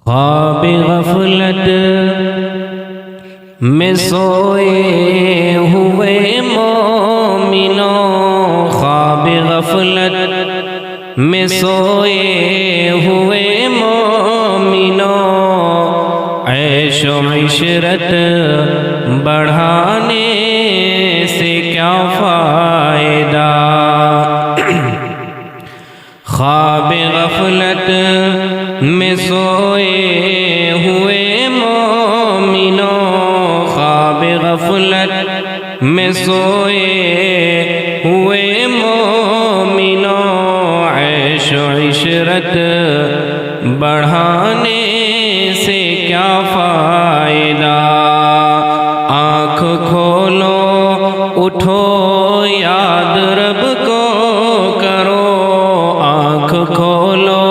خواب غفلت میں سوئے ہوئے مومنوں، خواب غفلت میں سوئے ہوئے مومنوں، عیش و عشرت بڑھانے سے کیا فائدہ؟ خواب غفلت میں سوئے ہوئے مومنوں، خواب غفلت میں سوئے ہوئے مومنوں، عیش و عشرت بڑھانے سے کیا فائدہ؟ آنکھ کھولو اٹھو یاد رب کو کرو، آنکھ کھولو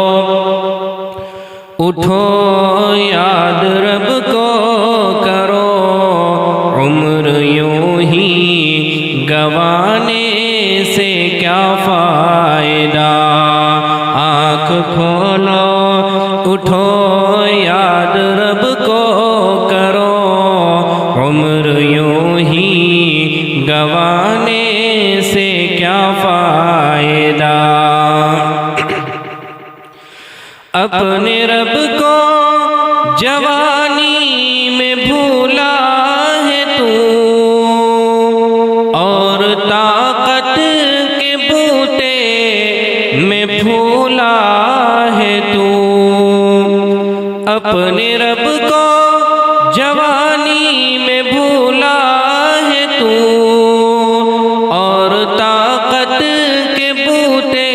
اٹھو یاد رب کو کرو، عمر یوں ہی گوانے سے کیا فائدہ؟ آنکھ کھولو اٹھو یاد رب کو کرو، عمر یوں ہی گوانے سے کیا فائدہ؟ اپنے رب کو جوانی میں بھولا ہے تو، اور طاقت کے بوتے میں بھولا ہے تو، اپنے رب کو جوانی میں بھولا ہے تو، اور طاقت کے بوتے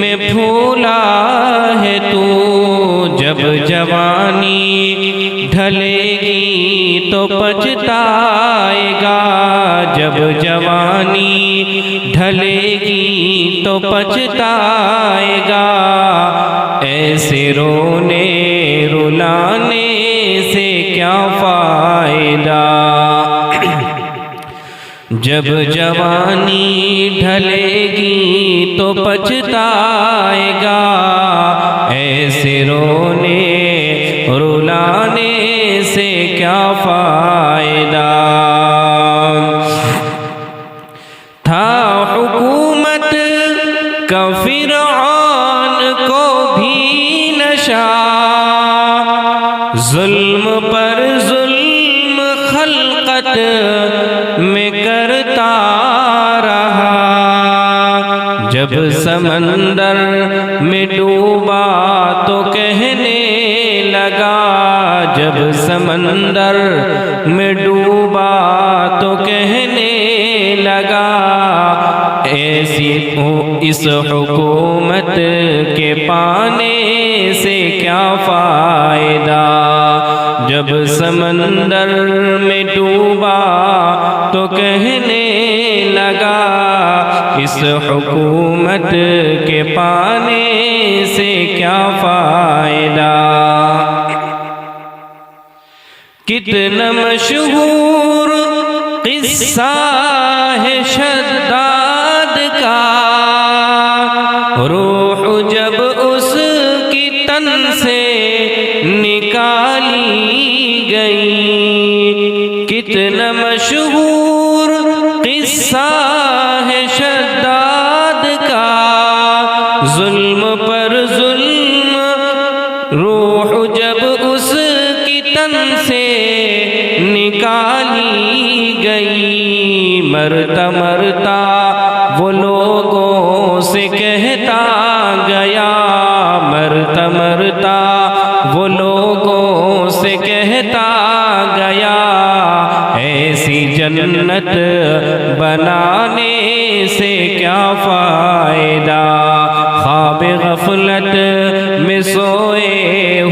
میں بھولا ہے تو، جب جوانی ڈھلے گی تو پچھتائے گا، جب جوانی ڈھلے گی تو پچھتائے گا، ایسے رونے رلانے سے کیا فائدہ؟ جب جوانی ڈھلے گی تو پچھتائے گا، ایسے رونے رلانے سے کیا فائدہ؟ تھا حکومت کا فرعون کو بھی نشہ، ظلم پر ظلم خلقت میں کرتا رہا، جب سمندر میں ڈوبا تو کہنے لگا، جب سمندر میں ڈوبا تو کہنے لگا، ایسی اس حکومت کے پانے سے کیا فائدہ؟ جب سمندر میں ڈوبا تو کہنے لگا، اس حکومت کے پانے سے کیا فائدہ؟ کتنا مشہور قصہ ہے شداد کا، روح جب اس کی تن سے نکالی گئی، کتنا مشہور قصہ ہے شداد کا، ظلم پر ظلم، روح جب اس کی تن سے نکالی گئی، مرتا مرتا وہ لوگوں سے کہتا گیا، مرتا مرتا وہ لوگوں سے کہتا گیا، ایسی جنت بنانے سے کیا فائدہ؟ خواب غفلت میں سوئے